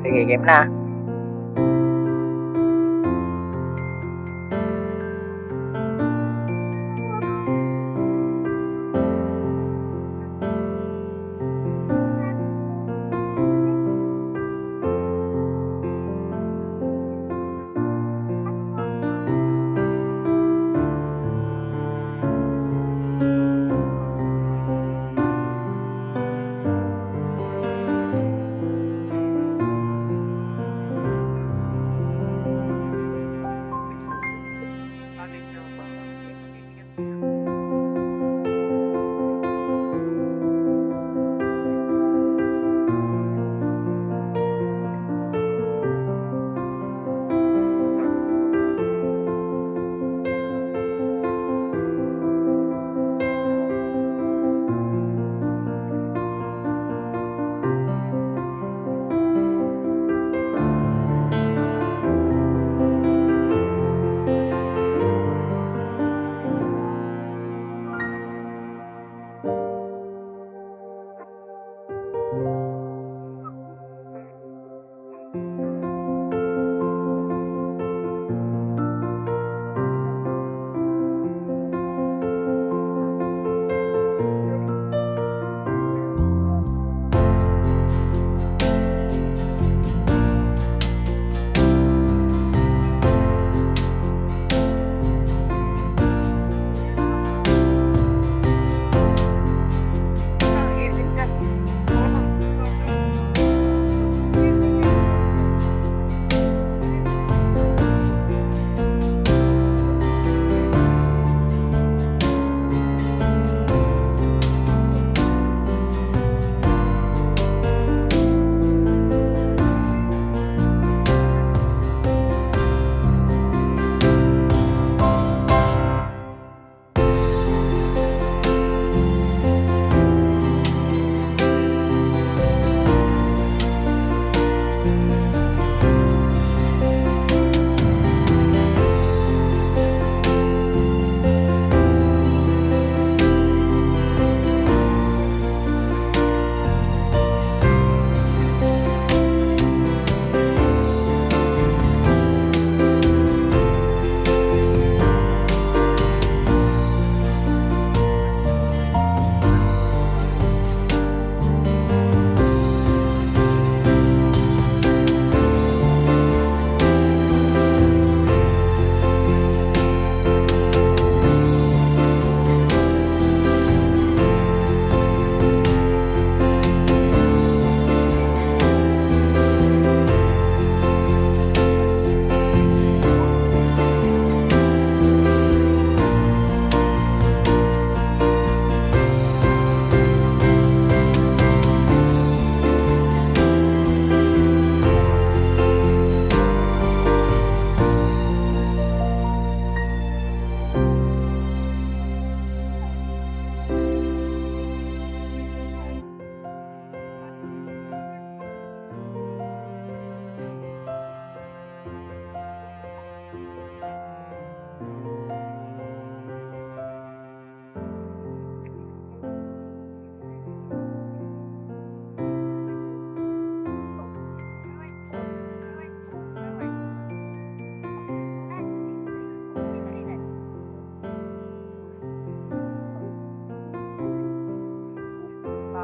Sige, game na.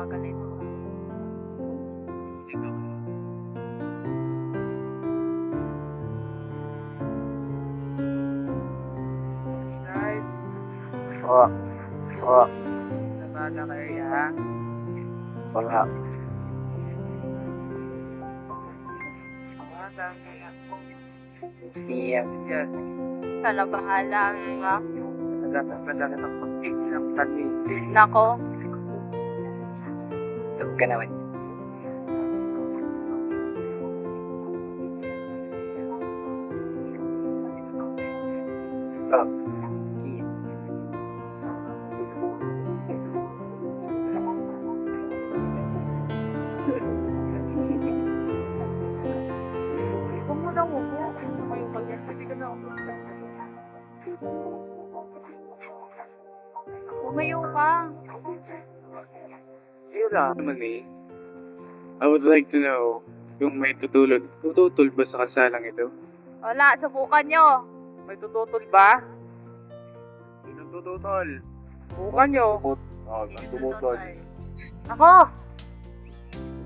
Galit. Guys, Oo. Oo. nabaga kayo ya. Wala. Nabaga kaya. Siya. Yes. Sana bahala nga. Nagkakasagal ng pag-iinang tani. Nako, Tug ka naman. Oh. Huwag mo lang upo. Ano kayo pag-yasabi ka na ako. umayo ka. Yun lang. Emily, I would like to know Kung may tututol ba sa kasalang ito? Wala, subukan nyo. May tututol ba? Sinong tututol? Bukan nyo. Tumutol. Ako!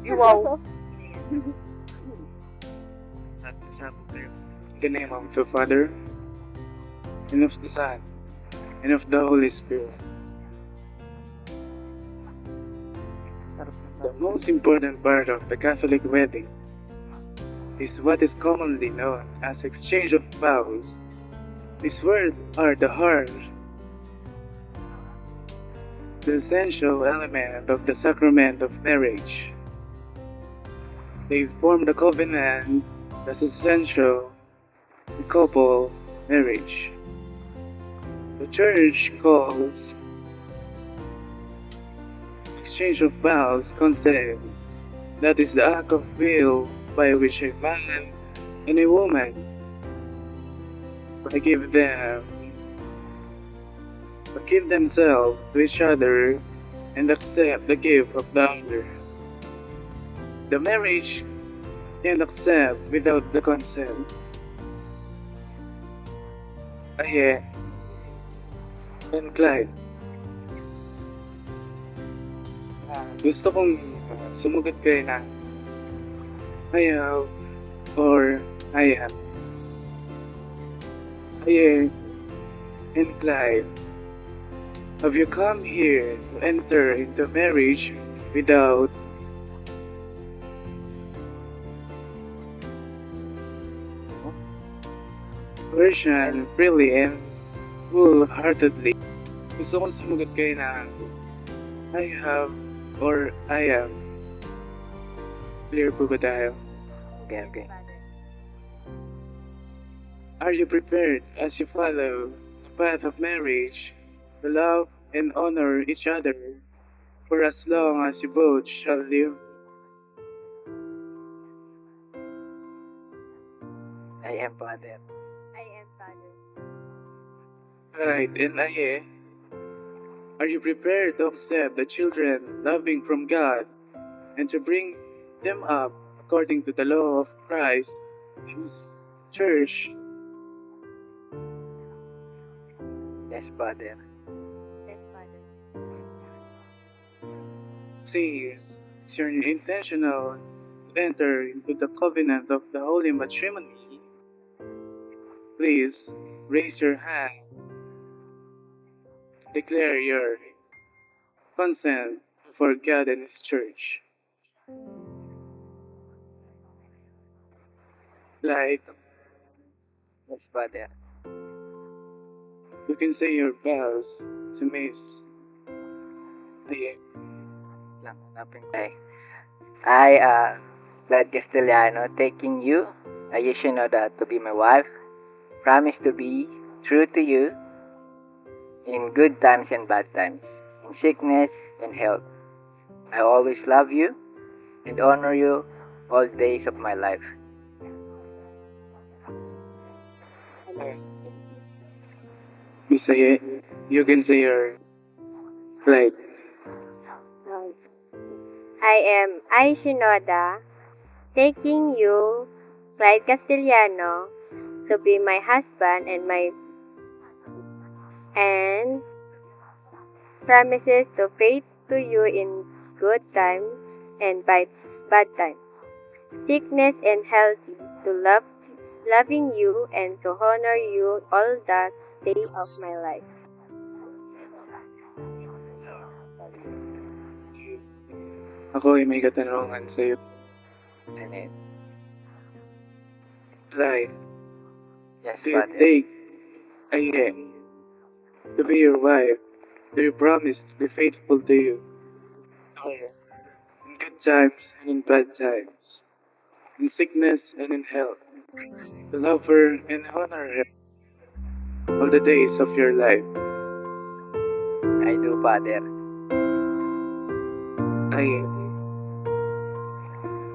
Iwaw. In the name of the Father, and of the Son, and of the Holy Spirit. The most important part of the Catholic wedding is what is commonly known as exchange of vows. These words are the heart, the essential element of the sacrament of marriage. They form the covenant that's essential to couple marriage. The Church calls exchange of vows consent. That is the act of will by which a man and a woman forgive themselves to each other and accept the gift of the other. The marriage can't accept without the consent. Aye and Clyde. Gusto kong sumugat kayo na I have or I am. Aye and Clyde. Have you come here to enter into marriage without version freely and wholeheartedly? Gusto kong sumugat kayo na I have or I am. Clear po ba tayo? Okay, okay. Are you prepared as you follow the path of marriage to love and honor each other for as long as you both shall live? I am, Father. I am Father. Right, and Aye, are you prepared to accept the children loving from God and to bring them up according to the law of Christ and His Church? Yes, Father. Yes, Father. Since you're intentional to enter into the covenant of the holy matrimony, please raise your hand. Declare your consent before God and His Church. Like, Yes, Father. you can say your vows to Miss Aye. Lang, hanapin ko. I, Glad Castellano, taking you, Ayeshinoda, to be my wife, promise to be true to you in good times and bad times, in sickness and health. I always love you and honor you all days of my life. Miss Aye, you can say your like. I am Ai Shinoda, taking you, Clyde Castellano, to be my husband and promises to faith to you in good times and bad times, sickness and health, to loving you and to honor you all the days of my life. Ako ay may katanungan sa iyo. And then, Like, yes, do you Father. take Aye to be your wife? Do you promise to be faithful to you? In good times and in bad times, in sickness and in health, to love her and honor her all the days of your life. I do, Father. Aye.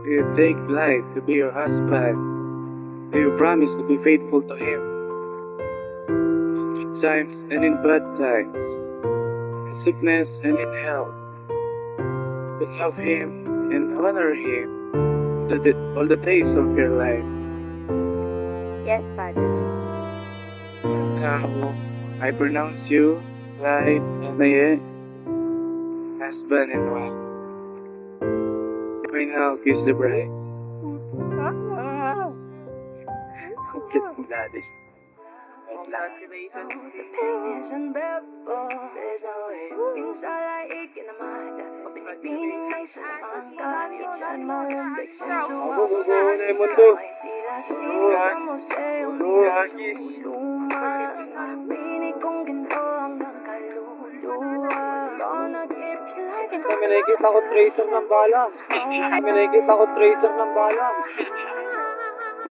Do you take life to be your husband? Do you promise to be faithful to him? In good times and in bad times, in sickness and in health, to love him and honor him all the days of your life. Yes, Father. Now, I pronounce you, Clyde and Aye, husband and wife. You may now kiss the bride. Cute mo, Daddy. Wait lang. Opinions unbearable, there's no way. Inside I ache in the mind. Pinipining may salamang ka. You turn my Olympics into Bubuo na yung mundo. sa museo. Luma. Pinig kong ginto hanggang kaluluwa. Gonna keep you like Kami nakikita ko tracer ng bala. Kami nakikita ko tracer ng bala.